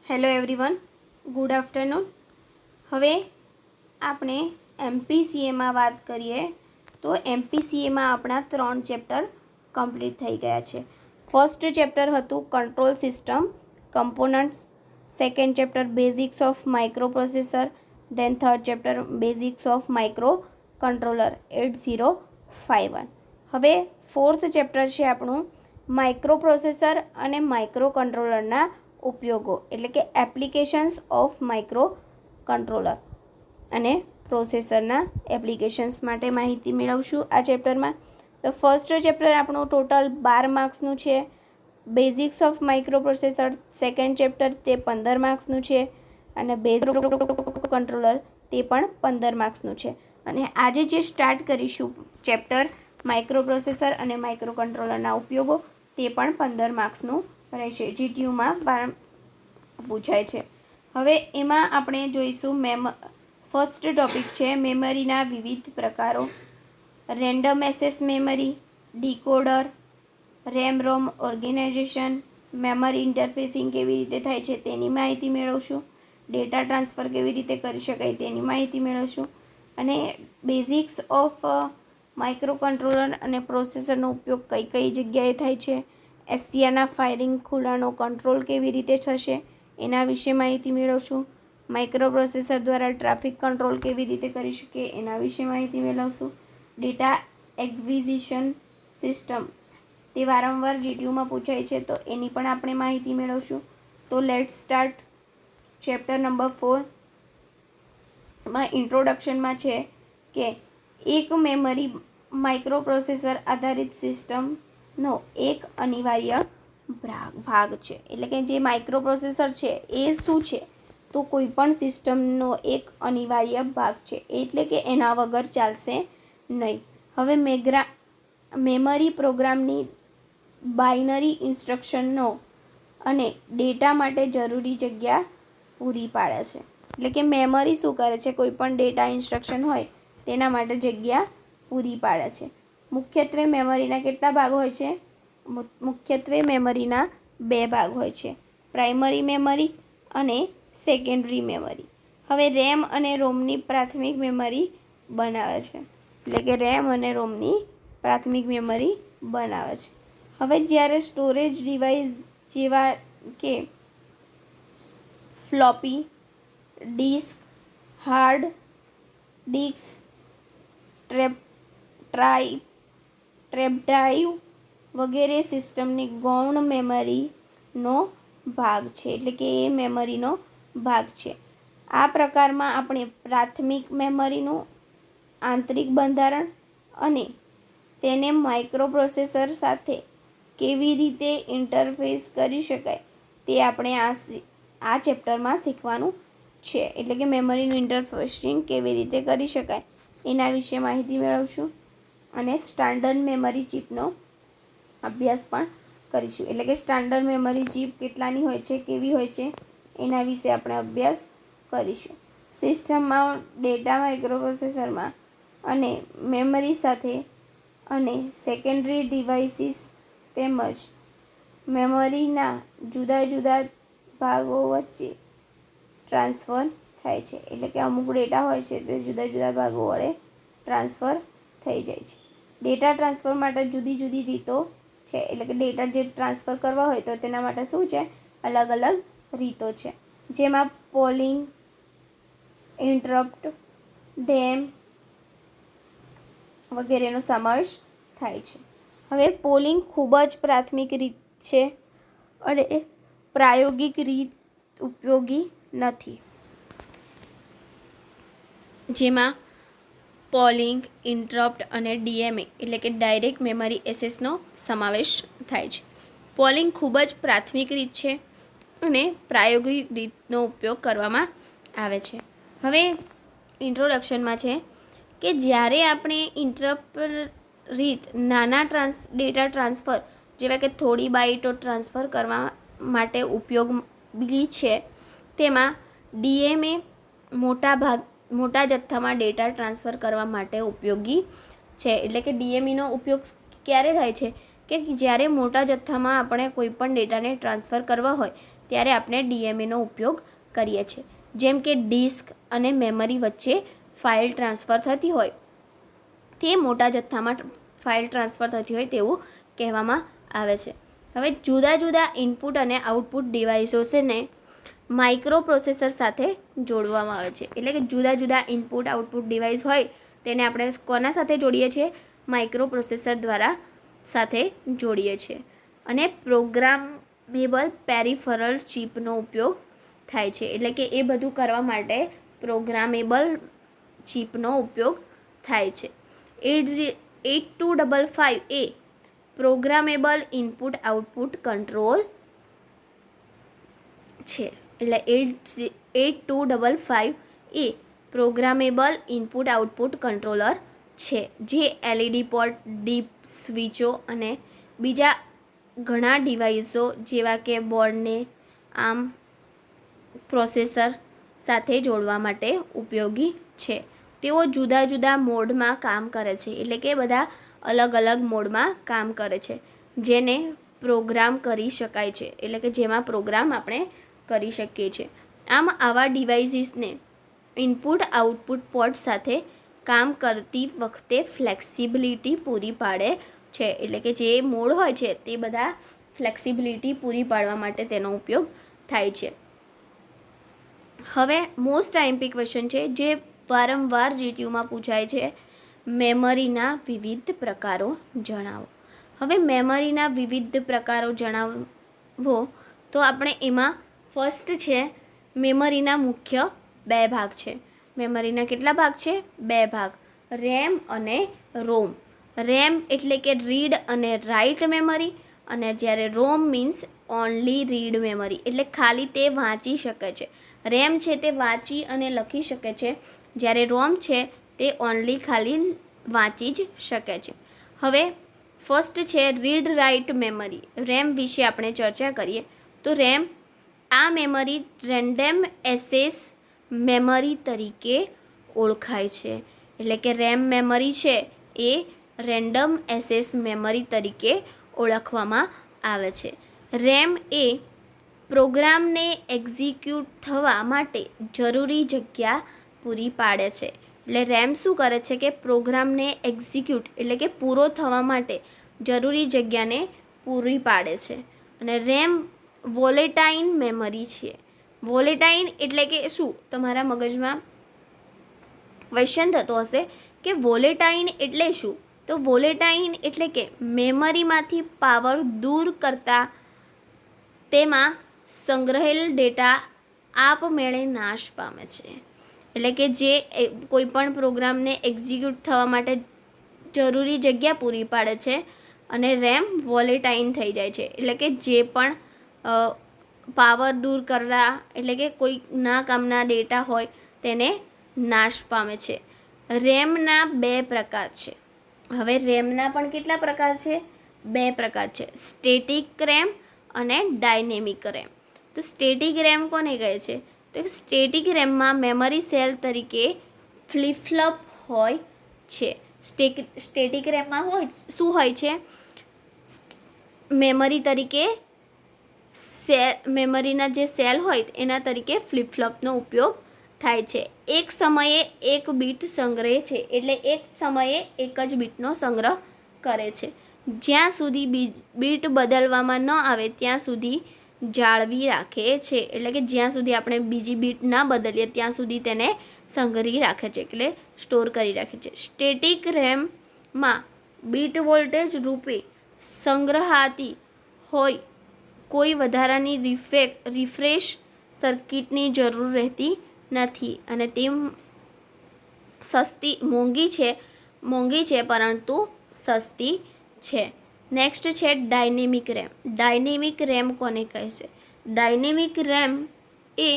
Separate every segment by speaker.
Speaker 1: Hello everyone, good afternoon. હવે આપણે એમપીસીએમાં વાત કરીએ તો એમપીસીએમાં આપણા 3 ચેપ્ટર કમ્પ્લીટ થઈ ગયા છે. ફર્સ્ટ ચેપ્ટર હતું control system components, second chapter basics of microprocessor, then third chapter basics of microcontroller 8051. હવે ફોર્થ ચેપ્ટર છે આપણું માઇક્રો પ્રોસેસર અને માઇક્રો કંટ્રોલરના ઉપયોગો, એટલે કે એપ્લિકેશન્સ ઓફ માઇક્રો કંટ્રોલર અને પ્રોસેસરના એપ્લિકેશન્સ માટે માહિતી મેળવશું આ ચેપ્ટરમાં. તો ફર્સ્ટ ચેપ્ટર આપણું ટોટલ 12 માર્ક્સનું છે. Basics of micro processor second chapter તે 15 માર્ક્સનું છે અને બેઝિક કંટ્રોલર તે પણ 15 માર્ક્સનું છે. અને આજે જે સ્ટાર્ટ કરીશું ચેપ્ટર માઇક્રો પ્રોસેસર અને માઇક્રો કંટ્રોલરના ઉપયોગો તે પણ 15 માર્ક્સનું રહેશે. જીટીયુમાં પૂછાય છે. હવે એમાં આપણે જોઈશું ફર્સ્ટ ટોપિક છે મેમરીના વિવિધ પ્રકારો, random access memory, decoder, RAM ROM organisation, memory interfacing કેવી રીતે થાય છે તેની માહિતી મેળવશું, ડેટા ટ્રાન્સફર કેવી રીતે કરી શકાય તેની માહિતી મેળવશું અને બેઝિક્સ ઓફ માઇક્રો કંટ્રોલર અને પ્રોસેસરનો ઉપયોગ કઈ કઈ જગ્યાએ થાય છે, એસટીઆરના ફાયરિંગ ખુલ્લાનો કંટ્રોલ કેવી રીતે થશે એના વિશે માહિતી મેળવશું, માઇક્રો પ્રોસેસર દ્વારા ટ્રાફિક કંટ્રોલ કેવી રીતે કરી શકીએ એના વિશે માહિતી મેળવશું, ડેટા એક્વિઝિશન સિસ્ટમ તે વારંવાર જીટીયુમાં પૂછાય છે તો એની પણ આપણે માહિતી મેળવશું. તો લેટ્સ સ્ટાર્ટ. ચેપ્ટર નંબર 4 માં ઇન્ટ્રોડક્શનમાં છે કે એક મેમરી માઇક્રો પ્રોસેસર આધારિત સિસ્ટમનો એક અનિવાર્ય ભાગ છે. એટલે કે જે માઇક્રો પ્રોસેસર છે એ શું છે તો કોઈ પણ સિસ્ટમનો એક અનિવાર્ય ભાગ છે, એટલે કે એના વગર ચાલશે નહીં. હવે મેમરી પ્રોગ્રામની બાઇનરી ઇન્સ્ટ્રક્શનનો અને ડેટા માટે જરૂરી જગ્યા પૂરી પાડે છે. એટલે કે મેમરી શું કરે છે, કોઈ પણ ડેટા ઇન્સ્ટ્રક્શન હોય તેના માટે જગ્યા પૂરી પાડે છે. મુખ્યત્વે મેમરીના કેટલા ભાગ હોય છે? મુખ્યત્વે મેમરીના 2 ભાગ હોય છે, પ્રાઇમરી મેમરી અને સેકન્ડરી મેમરી. હવે રેમ અને રોમની પ્રાથમિક મેમરી બનાવે છે, એટલે કે રેમ અને રોમની પ્રાથમિક મેમરી બનાવે છે. હવે જ્યારે સ્ટોરેજ ડિવાઇસ જેવા કે floppy disk, hard disk, tape drive વગેરે સિસ્ટમની ગૌણ મેમરીનો ભાગ છે, એટલે કે એ મેમરીનો ભાગ છે. આ પ્રકારમાં આપણે પ્રાથમિક મેમરીનું આંતરિક બંધારણ અને તેને માઇક્રોપ્રોસેસર સાથે કેવી રીતે ઇન્ટરફેસ કરી શકાય તે આપણે આ ચેપ્ટરમાં શીખવાનું છે. એટલે કે મેમરીનું ઇન્ટરફેસિંગ કેવી રીતે કરી શકાય એના વિશે માહિતી મેળવશું અને સ્ટાન્ડર્ડ મેમરી ચિપનો અભ્યાસ પણ કરીશું. એટલે કે સ્ટાન્ડર્ડ મેમરી ચિપ કેટલાની હોય છે, કેવી હોય છે એના વિશે આપણે અભ્યાસ કરીશું. સિસ્ટમમાં ડેટા માઇક્રોપ્રોસેસરમાં અને મેમરી સાથે અને સેકન્ડરી ડિવાઇસીસ તેમજ મેમરીના જુદા જુદા ભાગો વચ્ચે ટ્રાન્સફર થાય છે. એટલે કે અમુક ડેટા હોય છે તે જુદા જુદા ભાગો વડે ટ્રાન્સફર થઈ જાય છે. ડેટા ટ્રાન્સફર માટે જુદી જુદી રીતો છે, એટલે કે ડેટા જે ટ્રાન્સફર કરવા હોય તો તેના માટે શું છે, અલગ અલગ રીતો છે, જેમાં પોલિંગ, ઇન્ટરપ્ટ, ડેમ વગેરેનો સમાવેશ થાય છે. હવે પોલિંગ ખૂબ જ પ્રાથમિક રીત છે અને પ્રાયોગિક રીત ઉપયોગી નથી, જેમાં પોલિંગ, ઇન્ટરપ્ટ અને ડીએમએ એટલે કે ડાયરેક્ટ મેમરી એક્સેસનો સમાવેશ થાય છે. પોલિંગ ખૂબ જ પ્રાથમિક રીત છે અને પ્રાયોગિક રીતનો ઉપયોગ કરવામાં આવે છે. હવે ઇન્ટ્રોડક્શનમાં છે કે જ્યારે આપણે ઇન્ટરપ્ટ રીત નાના ડેટા ટ્રાન્સફર જેવા કે થોડી બાઇટો ટ્રાન્સફર કરવા માટે ઉપયોગી છે, તેમાં ડીએમએ મોટા જથ્થામાં ડેટા ટ્રાન્સફર કરવા માટે ઉપયોગી છે. એટલે કે ડીએમઈનો ઉપયોગ ક્યારે થાય છે કે જ્યારે મોટા જથ્થામાં આપણે કોઈપણ ડેટાને ટ્રાન્સફર કરવા હોય ત્યારે આપણે DMAનો ઉપયોગ કરીએ છીએ. જેમ કે ડિસ્ક અને મેમરી વચ્ચે ફાઇલ ટ્રાન્સફર થતી હોય તે મોટા જથ્થામાં ફાઇલ ટ્રાન્સફર થતી હોય તેવું કહેવામાં આવે છે. હવે જુદા જુદા ઇનપુટ અને આઉટપુટ ડિવાઇસોને માઇક્રો પ્રોસેસર સાથે જોડવામાં આવે છે. એટલે કે જુદા જુદા ઇનપુટ આઉટપુટ ડિવાઇસ હોય તેને આપણે કોના સાથે જોડીએ છીએ? માઇક્રો પ્રોસેસર દ્વારા સાથે જોડીએ છીએ. અને પ્રોગ્રામેબલ પેરિફરલ ચિપનો ઉપયોગ થાય છે. એટલે કે એ બધું કરવા માટે પ્રોગ્રામેબલ ચિપનો ઉપયોગ થાય છે. 8255 એ પ્રોગ્રામેબલ ઇનપુટ આઉટપુટ કંટ્રોલ છે. એટલે 8255 એ પ્રોગ્રામેબલ ઇનપુટ આઉટપુટ કંટ્રોલર છે, જે LED પોર્ટ, ડીપ સ્વિચો અને બીજા ઘણા ડિવાઇસો જેવા કે બોર્ડને આમ પ્રોસેસર સાથે જોડવા માટે ઉપયોગી છે. તેઓ જુદા જુદા મોડમાં કામ કરે છે. એટલે કે બધા અલગ અલગ મોડમાં કામ કરે છે જેને પ્રોગ્રામ કરી શકાય છે. એટલે કે જેમાં પ્રોગ્રામ આપણે કરી શકીએ છીએ. આમ આવા ડિવાઇસીસને ઇનપુટ આઉટપુટ પોર્ટ સાથે કામ કરતી વખતે ફ્લેક્સિબિલિટી પૂરી પાડે છે. એટલે કે જે મોડ હોય છે તે બધા ફ્લેક્સિબિલિટી પૂરી પાડવા માટે તેનો ઉપયોગ થાય છે. હવે મોસ્ટ આઈએમપી ક્વેશ્ચન છે જે વારંવાર GTમાં પૂછાય છે. મેમરીના વિવિધ પ્રકારો જણાવો. હવે મેમરીના વિવિધ પ્રકારો જણાવો તો આપણે એમાં ફર્સ્ટ છે મેમરીના મુખ્ય 2 ભાગ છે. મેમરીના કેટલા ભાગ છે? 2 ભાગ, રેમ અને રોમ. રેમ એટલે કે રીડ અને રાઇટ મેમરી, અને જ્યારે રોમ મીન્સ ઓનલી રીડ મેમરી, એટલે ખાલી તે વાંચી શકે છે. રેમ છે તે વાંચી અને લખી શકે છે, જ્યારે રોમ છે તે ઓનલી ખાલી વાંચી જ શકે છે. હવે ફર્સ્ટ છે રીડ રાઇટ મેમરી. રેમ વિશે આપણે ચર્ચા કરીએ તો રેમ આ મેમરી રેન્ડમ એક્સેસ મેમરી તરીકે ઓળખાય છે. એટલે કે રેમ મેમરી છે એ રેન્ડમ એક્સેસ મેમરી તરીકે ઓળખવામાં આવે છે. રેમ એ પ્રોગ્રામને એક્ઝિક્યુટ થવા માટે જરૂરી જગ્યા પૂરી પાડે છે. એટલે રેમ શું કરે છે કે પ્રોગ્રામને એક્ઝિક્યુટ એટલે કે પૂરો થવા માટે જરૂરી જગ્યાને પૂરી પાડે છે. અને રેમ વોલેટાઇલ મેમરી છે. વોલેટાઇલ એટલે કે શું? તમારા મગજમાં ક્વેશ્ચન થતો હશે કે વોલેટાઇલ એટલે શું? તો વોલેટાઇલ એટલે કે મેમરીમાંથી પાવર દૂર કરતા તેમાં સંગ્રહેલ ડેટા આપમેળે નાશ પામે છે. એટલે કે જે કોઈપણ પ્રોગ્રામને એક્ઝિક્યુટ થવા માટે જરૂરી જગ્યા પૂરી પાડે છે અને રેમ વોલેટાઇલ થઈ જાય છે. એટલે કે જે પણ પાવર દૂર કરતા એટલે કે કોઈ ના કામના ડેટા હોય તેને નાશ પામે છે. રેમના 2 પ્રકાર છે. હવે રેમના પણ કેટલા પ્રકાર છે? 2 પ્રકાર છે, સ્ટેટિક રેમ અને ડાયનેમિક રેમ. તો સ્ટેટિક રેમ કોને કહે છે? તો સ્ટેટિક રેમમાં મેમરી સેલ તરીકે ફ્લિપ-ફ્લોપ હોય છે. સ્ટેટિક રેમમાં શું હોય છે? મેમરી તરીકે મેમરીના જે સેલ હોય એના તરીકે ફ્લિપ-ફ્લોપનો ઉપયોગ થાય છે. એક સમયે એક બીટ સંગ્રહે છે. એટલે એક સમયે એક જ બીટનો સંગ્રહ કરે છે. જ્યાં સુધી બીટ બદલવામાં ન આવે ત્યાં સુધી જાળવી રાખે છે. એટલે કે જ્યાં સુધી આપણે બીજી બીટ ના બદલીએ ત્યાં સુધી તેને સંગ્રહી રાખે છે, એટલે સ્ટોર કરી રાખે છે. સ્ટેટિક રેમમાં બીટ વોલ્ટેજ રૂપે સંગ્રહાતી હોય કોઈ વધારાની રિફ્રેશ સર્કિટની જરૂર રહેતી નથી અને તે મોંઘી છે પરંતુ સસ્તી છે. નેક્સ્ટ છે ડાયનેમિક રેમ. ડાયનેમિક રેમ કોને કહે છે? ડાયનેમિક રેમ એ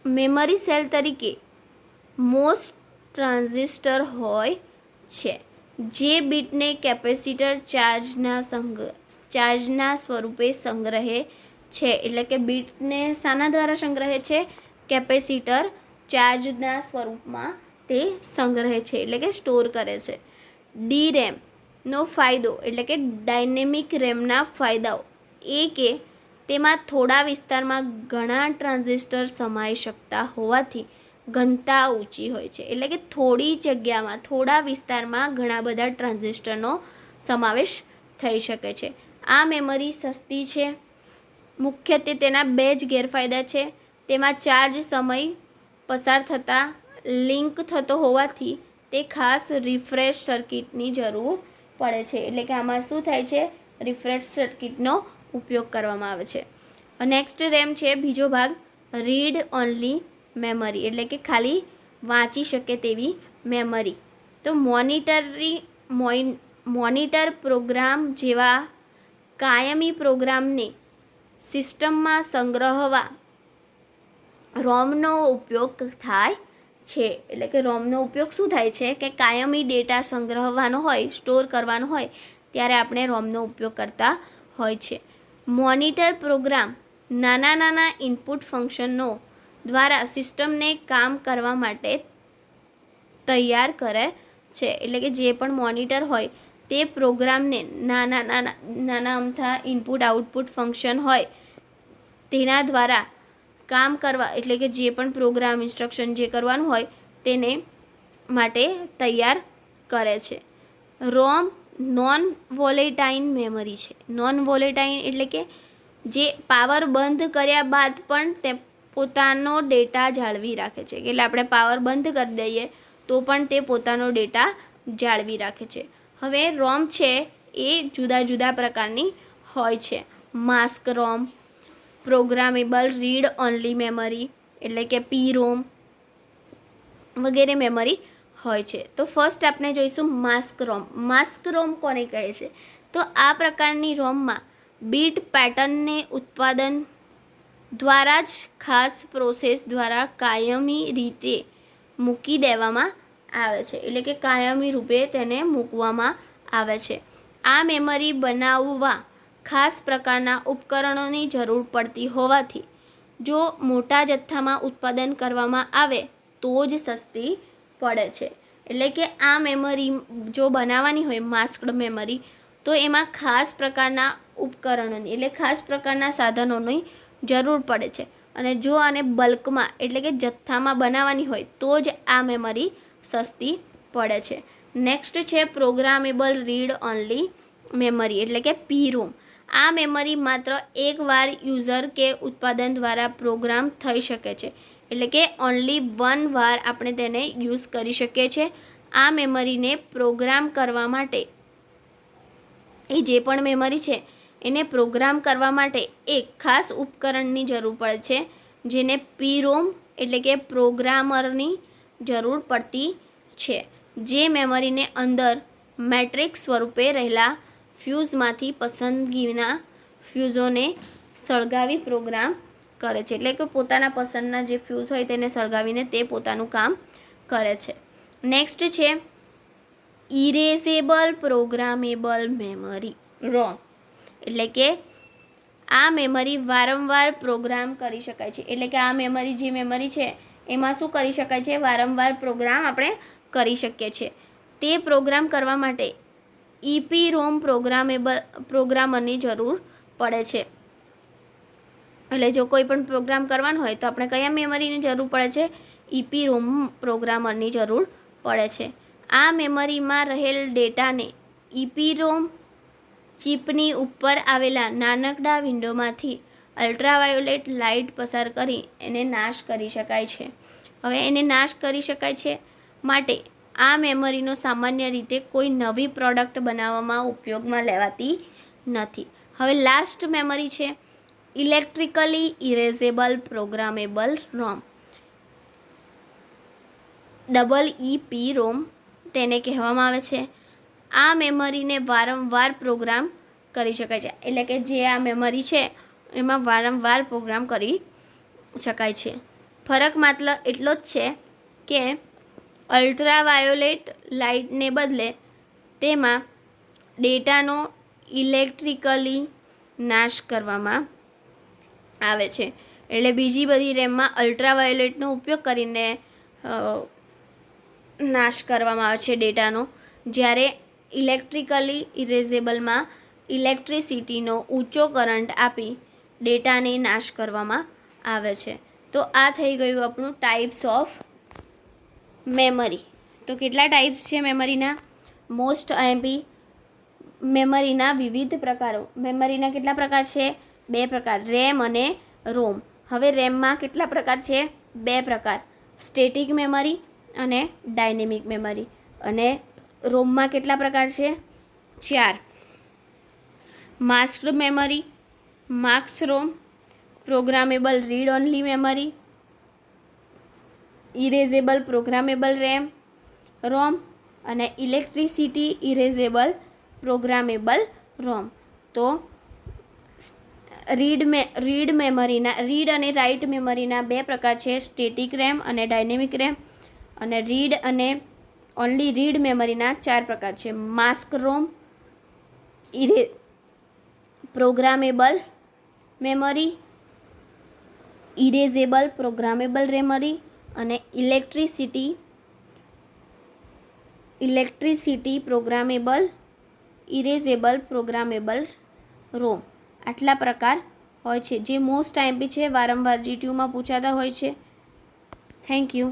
Speaker 1: મેમરી સેલ તરીકે મોસ્ટ ટ્રાન્ઝિસ્ટર હોય છે, જે બીટને કેપેસિટર ચાર્જના સ્વરૂપે સંગ્રહે છે. એટલે કે બીટને શાના દ્વારા સંગ્રહે છે? કેપેસિટર ચાર્જના સ્વરૂપમાં તે સંગ્રહે છે, એટલે કે સ્ટોર કરે છે. D RAM. નો ફાયદો એટલે કે ડાયનેમિક રેમના ફાયદાઓ એ કે તેમાં થોડા વિસ્તારમાં ઘણા ટ્રાન્ઝિસ્ટર સમાઈ શકતા હોવાથી ઘનતા ઊંચી હોય છે. એટલે કે થોડી જગ્યામાં થોડા વિસ્તારમાં ઘણા બધા ટ્રાન્ઝિસ્ટરનો સમાવેશ થઈ શકે છે. આ મેમરી સસ્તી છે. મુખ્યત્વે તેના 2 જ ગેરફાયદા છે. તેમાં ચાર્જ સમય પસાર થતાં લિંક થતો હોવાથી તે ખાસ રિફ્રેશ સર્કિટની જરૂર પડે છે. એટલે કે આમાં શું થાય છે, રિફ્રેશ સર્કિટનો ઉપયોગ કરવામાં આવે છે. નેક્સ્ટ રેમ છે બીજો ભાગ, રીડ ઓનલી મેમરી એટલે કે ખાલી વાંચી શકે તેવી મેમરી. તો મોનિટર પ્રોગ્રામ જેવા કાયમી પ્રોગ્રામને સિસ્ટમમાં સંગ્રહવા રોમનો ઉપયોગ થાય છે. એટલે કે રોમનો ઉપયોગ શું થાય છે કે કાયમી ડેટા સંગ્રહવાનો હોય, સ્ટોર કરવાનો હોય ત્યારે આપણે રોમનો ઉપયોગ કરતા હોય છે. મોનિટર પ્રોગ્રામ નાના ઇનપુટ ફંક્શનો દ્વારા સિસ્ટમને કામ કરવા માટે તૈયાર કરે છે. એટલે કે જે પણ મોનિટર હોય તે પ્રોગ્રામને નાના અમથા ઇનપુટ આઉટપુટ ફંક્શન હોય તેના દ્વારા કામ કરવા, એટલે કે જે પણ પ્રોગ્રામ ઇન્સ્ટ્રક્શન જે કરવાનું હોય તેને માટે તૈયાર કરે છે. રોમ નોન વોલેટાઇલ મેમરી છે. નોન વોલેટાઇલ એટલે કે જે પાવર બંધ કર્યા બાદ પણ તે પોતાનો ડેટા જાળવી રાખે છે. એટલે આપણે પાવર બંધ કરી દઈએ તો પણ તે પોતાનો ડેટા જાળવી રાખે છે. હવે રોમ છે એ જુદા પ્રકારની હોય છે. Mask ROM, programmable read only memory એટલે કે PROM વગેરે મેમરી હોય છે. તો ફર્સ્ટ આપણે જોઈશું માસ્ક રોમ. માસ્ક રોમ કોને કહે છે? તો આ પ્રકારની રોમમાં બીટ પેટર્નને ઉત્પાદન દ્વારા જ ખાસ પ્રોસેસ દ્વારા કાયમી રીતે મૂકી દેવામાં આવે છે. એટલે કે કાયમી રૂપે તેને મૂકવામાં આવે છે. આ મેમરી બનાવવા ખાસ પ્રકારના ઉપકરણોની જરૂર પડતી હોવાથી જો મોટા જથ્થામાં ઉત્પાદન કરવામાં આવે તો જ સસ્તી પડે છે. એટલે કે આ મેમરી જો બનાવવાની હોય માસ્કડ મેમરી તો એમાં ખાસ પ્રકારના ઉપકરણોની એટલે ખાસ પ્રકારના સાધનોની જરૂર પડે છે. અને જો આને બલ્કમાં એટલે કે જથ્થામાં બનાવવાની હોય તો જ આ મેમરી સસ્તી પડે છે. નેક્સ્ટ છે પ્રોગ્રામેબલ રીડ ઓનલી મેમરી એટલે કે PROM. આ મેમરી માત્ર એકવાર યુઝર કે ઉત્પાદન દ્વારા પ્રોગ્રામ થઈ શકે છે. એટલે કે ઓનલી વન વાર આપણે તેને યુઝ કરી શકીએ છીએ. આ મેમરીને પ્રોગ્રામ કરવા માટે એ જે પણ મેમરી છે એને પ્રોગ્રામ કરવા માટે એક ખાસ ઉપકરણની જરૂર પડે છે જેને PROM એટલે કે પ્રોગ્રામરની જરૂર પડતી છે, જે મેમરીને અંદર મેટ્રિક્સ સ્વરૂપે રહેલા ફ્યુઝમાંથી પસંદગીના ફ્યુઝોને સળગાવી પ્રોગ્રામ કરે છે. એટલે કે પોતાના પસંદના જે ફ્યુઝ હોય તેને સળગાવીને તે પોતાનું કામ કરે છે. નેક્સ્ટ છે ઇરેઝેબલ પ્રોગ્રામેબલ મેમરી ROM એટલે કે આ મેમરી વારંવાર પ્રોગ્રામ કરી શકાય છે. એટલે કે આ મેમરી જે મેમરી છે એમાં શું કરી શકાય છે, વારંવાર પ્રોગ્રામ આપણે કરી શકીએ છીએ. તે પ્રોગ્રામ કરવા માટે EPROM પ્રોગ્રામરની જરૂર પડે છે. એટલે જો કોઈ પણ પ્રોગ્રામ કરવાનો હોય તો આપણે કયા મેમરીની જરૂર પડે છે? EPROM પ્રોગ્રામરની જરૂર પડે છે. આ મેમરીમાં રહેલ ડેટાને EPROM ચિપની ઉપર આવેલા નાનકડા વિન્ડોમાંથી અલ્ટ્રાવાયોલેટ લાઇટ પસાર કરી એને નાશ કરી શકાય છે. હવે એને નાશ કરી શકાય છે માટે આ મેમરીનો સામાન્ય રીતે કોઈ નવી પ્રોડક્ટ બનાવવામાં ઉપયોગમાં લેવાતી નથી. હવે લાસ્ટ મેમરી છે electrically erasable programmable ROM EEPROM તેને કહેવામાં આવે છે. આ મેમરીને વારંવાર પ્રોગ્રામ કરી શકાય છે. એટલે કે જે આ મેમરી છે એમાં વારંવાર પ્રોગ્રામ કરી શકાય છે. ફરક માત્ર એટલો જ છે કે અલ્ટ્રાવાયોલેટ લાઇટને બદલે તેમાં ડેટાનો ઇલેક્ટ્રિકલી નાશ કરવામાં આવે છે. એટલે બીજી બધી રેમમાં અલ્ટ્રાવાયોલેટનો ઉપયોગ કરીને નાશ કરવામાં આવે છે ડેટાનો, જ્યારે ઇલેક્ટ્રિકલી ઇરેઝેબલમાં ઇલેક્ટ્રિસિટીનો ઊંચો કરંટ આપી ડેટાને નાશ કરવામાં આવે છે. તો આ થઈ ગયું આપણું ટાઈપ્સ ઓફ મેમરી. તો કેટલા ટાઈપ્સ છે મેમરીના? મોસ્ટ આઈએમપી મેમરીના વિવિધ પ્રકારો. મેમરીના કેટલા પ્રકાર છે? 2 પ્રકાર, રેમ અને રોમ. હવે રેમમાં કેટલા પ્રકાર છે? 2 પ્રકાર, સ્ટેટિક મેમરી અને ડાયનેમિક મેમરી. અને રોમમાં કેટલા પ્રકાર છે? 4, masked memory, mask ROM, programmable read only memory, erasable programmable ROM અને ઇલેક્ટ્રિસિટી ઇરેઝેબલ પ્રોગ્રામેબલ રોમ. તો રીડ અને રાઇટ મેમરીના 2 પ્રકાર છે, સ્ટેટિક રેમ અને ડાયનેમિક રેમ. અને રીડ અને ઓનલી રીડ મેમરીના 4 પ્રકાર છે, mask ROM, programmable memory, erasable programmable memory અને ઇલેક્ટ્રિસિટી પ્રોગ્રામેબલ ઇરેઝેબલ પ્રોગ્રામેબલ રોમ. આટલા પ્રકાર હોય છે જે મોસ્ટ આઈએમપી છે, વારંવાર જીટીયુમાં પૂછાતા હોય છે. Thank you.